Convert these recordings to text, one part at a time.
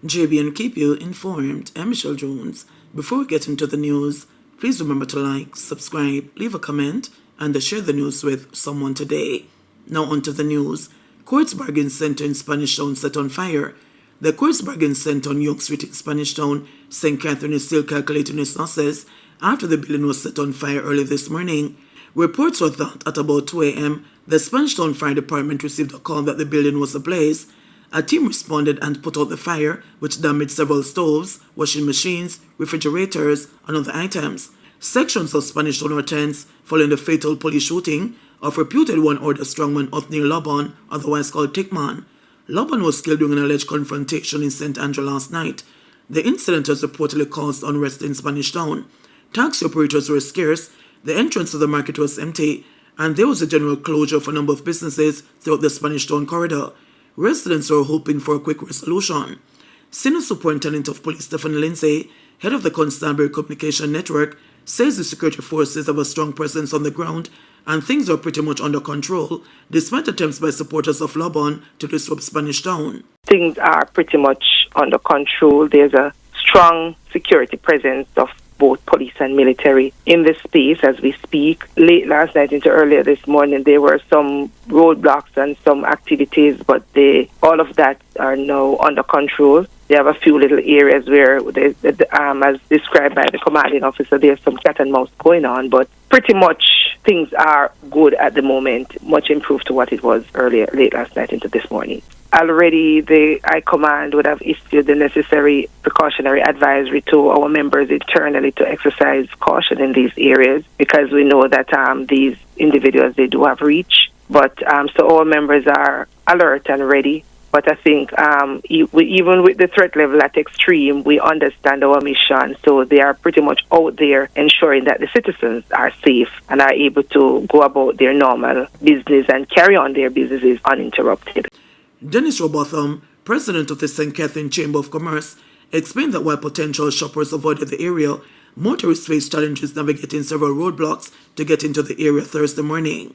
JBNN keep you informed. I'm Michelle Jones. Before we get into the news, please remember to like, subscribe, leave a comment, and share the news with someone today. Now on to the news. Courts Bargain Center in Spanish Town set on fire. The Courts Bargain Center on York Street in Spanish Town, St. Catherine, is still calculating its losses after the building was set on fire early this morning. Reports were that at about 2 a.m., the Spanish Town Fire Department received a call that the building was ablaze. A team responded and put out the fire, which damaged several stoves, washing machines, refrigerators, and other items. Sections of Spanish Town were tense following the fatal police shooting of reputed one-order strongman Othniel Lobban, otherwise called Tickman. Lobban was killed during an alleged confrontation in St. Andrew last night. The incident has reportedly caused unrest in Spanish Town. Taxi operators were scarce, the entrance to the market was empty, and there was a general closure of a number of businesses throughout the Spanish Town corridor. Residents are hoping for a quick resolution. Senior Superintendent of Police Stephanie Lindsay, head of the Constabulary Communication Network, says the security forces have a strong presence on the ground and things are pretty much under control, despite attempts by supporters of Lobban to disrupt Spanish Town. Things are pretty much under control. There's a strong security presence of both police and military in this space as we speak. Late last night into earlier this morning, there were some roadblocks and some activities, but all of that are now under control. They have a few little areas where, as described by the commanding officer, there's some cat and mouse going on, but pretty much things are good at the moment, much improved to what it was late last night into this morning. Already, the High Command would have issued the necessary precautionary advisory to our members internally to exercise caution in these areas because we know that these individuals, they do have reach. But so our members are alert and ready. But I think even with the threat level at extreme, we understand our mission. So they are pretty much out there ensuring that the citizens are safe and are able to go about their normal business and carry on their businesses uninterrupted. Dennis Robotham, president of the St. Catherine Chamber of Commerce, explained that while potential shoppers avoided the area, motorists faced challenges navigating several roadblocks to get into the area Thursday morning.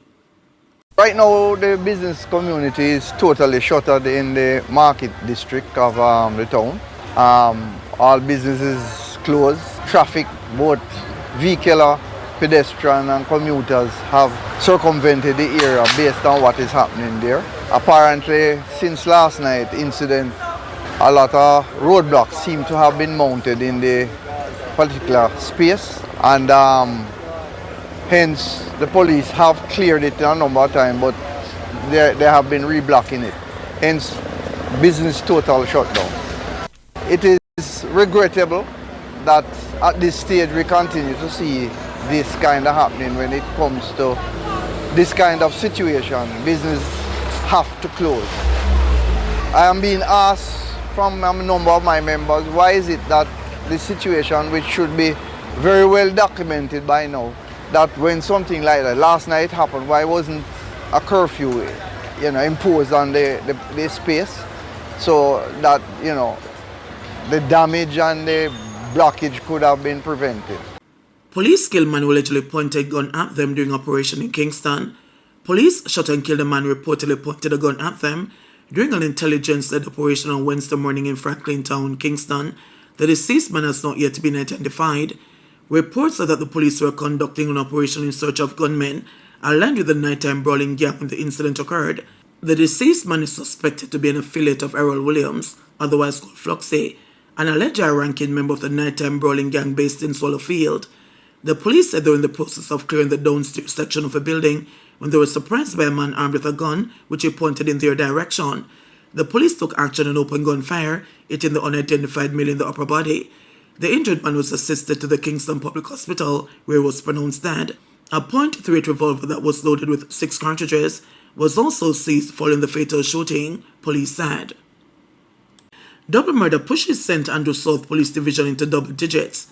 Right now, the business community is totally shuttered in the market district of the town. All businesses closed. Traffic, both vehicular, pedestrian and commuters have circumvented the area based on what is happening there. Apparently, since last night incident, a lot of roadblocks seem to have been mounted in the particular space, and hence the police have cleared it a number of times, but they have been reblocking it. Hence, business total shutdown. It is regrettable that at this stage we continue to see this kind of happening when it comes to this kind of situation. Business have to close. I am being asked from a number of my members, why is it that the situation, which should be very well documented by now, that when something like that last night happened, why wasn't a curfew imposed on the space so that the damage and the blockage could have been prevented. Police killed man who allegedly pointed a gun at them during operation in Kingston. Police shot and killed a man who reportedly pointed a gun at them during an intelligence-led operation on Wednesday morning in Franklin Town, Kingston. The deceased man has not yet been identified. Reports are that the police were conducting an operation in search of gunmen aligned with the nighttime brawling gang when the incident occurred. The deceased man is suspected to be an affiliate of Errol Williams, otherwise called Fluxy, an alleged high-ranking member of the nighttime brawling gang based in Swallowfield. The police said they were in the process of clearing the downstairs section of a building when they were surprised by a man armed with a gun, which he pointed in their direction. The police took action and opened gunfire, hitting the unidentified male in the upper body. The injured man was assisted to the Kingston Public Hospital, where he was pronounced dead. A .38 revolver that was loaded with 6 cartridges was also seized following the fatal shooting, police said. Double murder pushes St. Andrew South Police Division into double digits.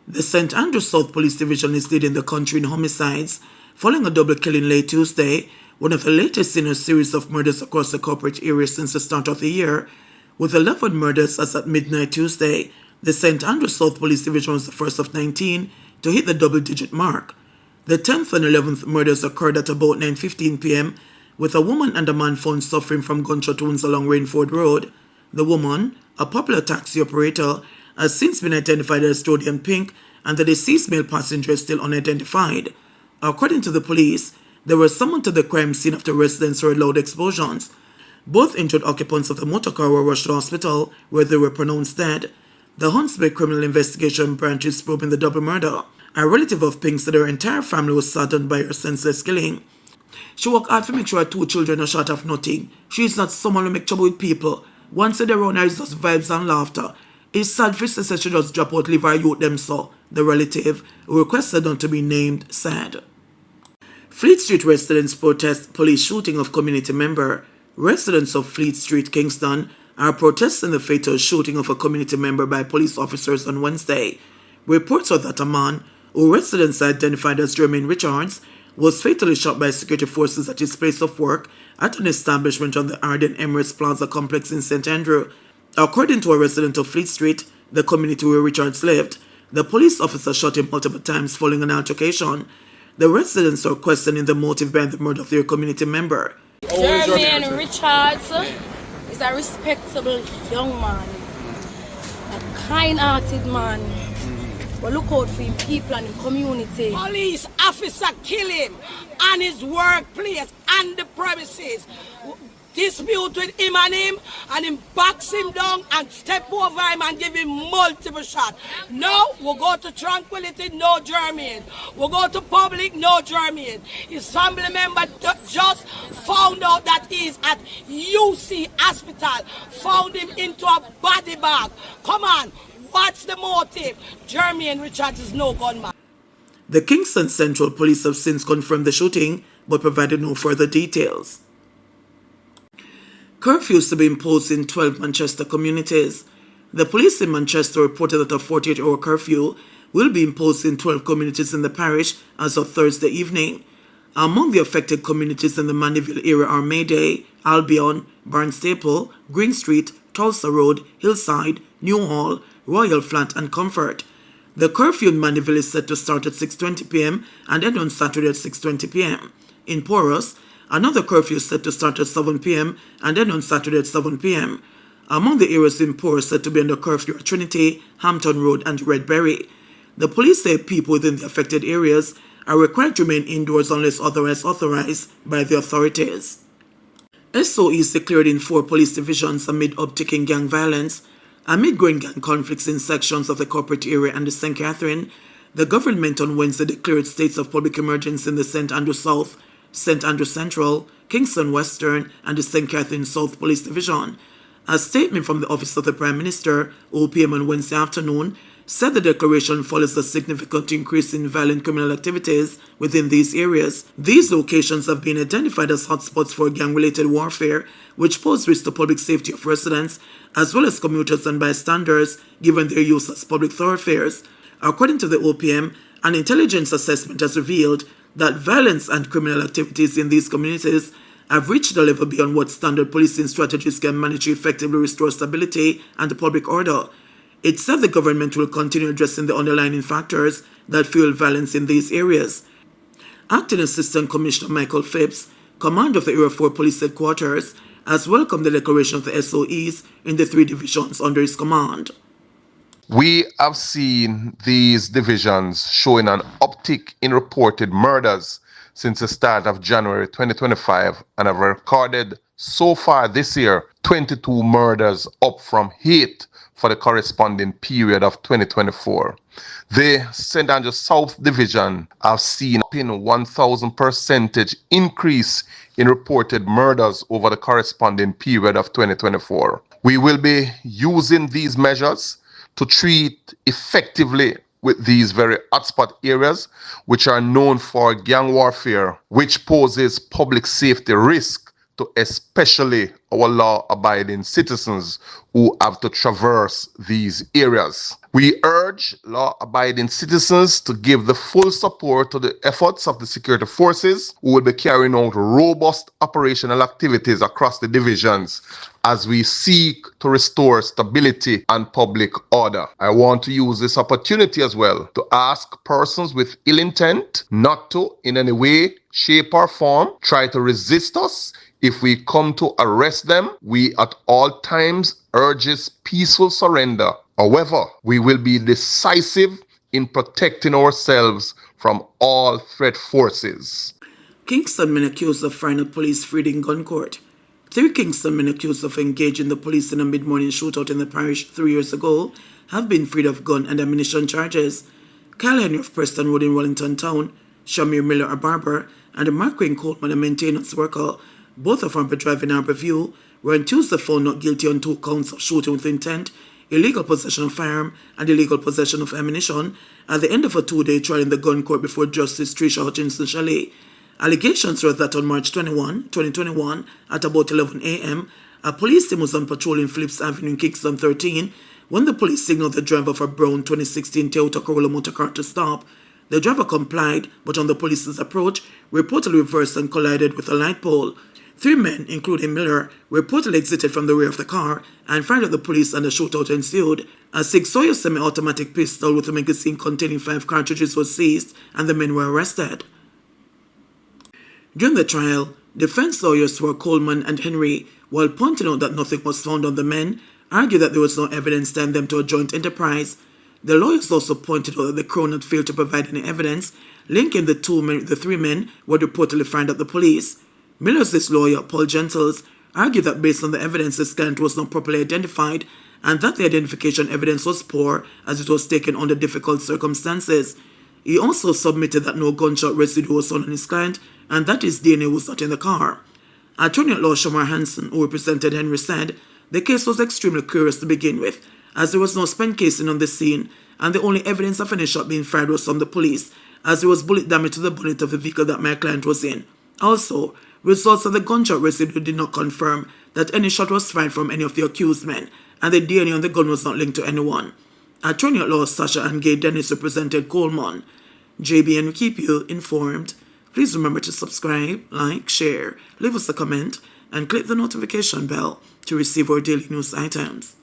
The St. Andrew South Police Division is leading the country in homicides, following a double killing late Tuesday, one of the latest in a series of murders across the corporate area since the start of the year. With 11 murders as at midnight Tuesday, the St. Andrew South Police Division was the first of 19 to hit the double-digit mark. The 10th and 11th murders occurred at about 9:15 p.m., with a woman and a man found suffering from gunshot wounds along Rainford Road. The woman, a popular taxi operator, has since been identified as Jordan Pink, and the deceased male passenger is still unidentified. According to the police, they were summoned to the crime scene after residents heard loud explosions. Both injured occupants of the motor car were rushed to hospital, where they were pronounced dead. The Hunts Bay Criminal Investigation Branch is probing the double murder. A relative of Pink said her entire family was saddened by her senseless killing. She worked hard to make sure her 2 children are short of nothing. She is not someone who make trouble with people. Once said around her is just vibes and laughter. It's sad for sister she just drop out, leave her youth them so, the relative, who requested not to be named, said. Fleet Street residents protest police shooting of community member. Residents of Fleet Street, Kingston, are protesting the fatal shooting of a community member by police officers on Wednesday. Reports are that a man, who residents identified as Jermaine Richards, was fatally shot by security forces at his place of work at an establishment on the Arden Emirates Plaza complex in St. Andrew. According to a resident of Fleet Street, the community where Richards lived, the police officer shot him multiple times following an altercation. The residents are questioning the motive behind the murder of their community member. Jermaine Richards is a respectable young man, a kind-hearted man. We look out for him, people and the community. Police officer kill him on his workplace and the premises. Dispute with him and him box him down and step over him and give him multiple shots. No, we'll go to tranquility, no Jermaine. We'll go to public, no Jermaine. His family member just found out that he's at UC hospital, found him into a body bag. Come on, what's the motive? Jermaine Richards is no gunman. The Kingston Central Police have since confirmed the shooting, but provided no further details. Curfews to be imposed in 12 Manchester communities. The police in Manchester reported that a 48-hour curfew will be imposed in 12 communities in the parish as of Thursday evening. Among the affected communities in the Mandeville area are Mayday, Albion, Barnstaple, Green Street, Tulsa Road, Hillside, Newhall, Royal Flat and Comfort. The curfew in Mandeville is set to start at 6:20 p.m. and end on Saturday at 6:20 p.m. In Porus, another curfew is set to start at 7 p.m. and end on Saturday at 7 p.m. Among the areas in Porus set to be under curfew are Trinity, Hampton Road and Redberry. The police say people within the affected areas are required to remain indoors unless otherwise authorized by the authorities. SOEs declared in 4 police divisions amid uptick in gang violence. Amid growing gang conflicts in sections of the corporate area and the St. Catherine, the government on Wednesday declared states of public emergency in the St. Andrew South, St. Andrew Central, Kingston Western, and the St. Catherine South Police Division. A statement from the Office of the Prime Minister, OPM, on Wednesday afternoon, said the declaration follows a significant increase in violent criminal activities within these areas. These locations have been identified as hotspots for gang-related warfare, which pose risk to public safety of residents, as well as commuters and bystanders, given their use as public thoroughfares. According to the OPM, an intelligence assessment has revealed that violence and criminal activities in these communities have reached a level beyond what standard policing strategies can manage to effectively restore stability and the public order. It said the government will continue addressing the underlying factors that fuel violence in these areas. Acting Assistant Commissioner Michael Phipps, commander of the Area 4 Police Headquarters, has welcomed the declaration of the SOEs in the 3 divisions under his command. We have seen these divisions showing an uptick in reported murders since the start of January 2025 and have recorded so far this year 22 murders, up from 8 for the corresponding period of 2024. The St. Andrew South Division have seen a 1,000% increase in reported murders over the corresponding period of 2024. We will be using these measures to treat effectively with these very hotspot areas, which are known for gang warfare, which poses public safety risk to especially our law-abiding citizens who have to traverse these areas. We urge law-abiding citizens to give the full support to the efforts of the security forces who will be carrying out robust operational activities across the divisions as we seek to restore stability and public order. I want to use this opportunity as well to ask persons with ill intent not to, in any way, shape or form, try to resist us. If we come to arrest them, we at all times urges peaceful surrender. However, we will be decisive in protecting ourselves from all threat forces. Kingston men accused of firing at police freed in gun court. 3 Kingston men accused of engaging the police in a mid-morning shootout in the parish 3 years ago have been freed of gun and ammunition charges. Kyle Henry of Preston Road in Wellington Town, Shamir Miller, a barber, and Marquine Coleman, a maintenance worker, both of whom were driving Harborview, were on Tuesday found not guilty on 2 counts of shooting with intent, illegal possession of firearm, and illegal possession of ammunition at the end of a 2-day trial in the gun court before Justice Trisha Hutchinson Chalet. Allegations were that on March 21, 2021, at about 11 a.m., a police team was on patrol in Phillips Avenue in Kingston 13 when the police signaled the driver of a brown 2016 Toyota Corolla motor car to stop. The driver complied, but on the police's approach, reportedly reversed and collided with a light pole. 3 men, including Miller, reportedly exited from the rear of the car and fired at the police, and a shootout ensued. A 6 Sawyer semi-automatic pistol with a magazine containing 5 cartridges was seized, and the men were arrested. During the trial, defense lawyers for Coleman and Henry, while pointing out that nothing was found on the men, argued that there was no evidence tying them to a joint enterprise. The lawyers also pointed out that the Crown had failed to provide any evidence linking the 3 men who had reportedly fired at the police. Miller's lawyer, Paul Gentles, argued that based on the evidence, his client was not properly identified and that the identification evidence was poor as it was taken under difficult circumstances. He also submitted that no gunshot residue was found on his client and that his DNA was not in the car. Attorney-at-law Shamar Hansen, who represented Henry, said the case was extremely curious to begin with, as there was no spent casing on the scene and the only evidence of any shot being fired was from the police, as there was bullet damage to the bonnet of the vehicle that my client was in. Also, results of the gunshot residue did not confirm that any shot was fired from any of the accused men, and the DNA on the gun was not linked to anyone. Attorney-at-law Sasha and Gay Dennis represented Coleman. JBNN will keep you informed. Please remember to subscribe, like, share, leave us a comment, and click the notification bell to receive our daily news items.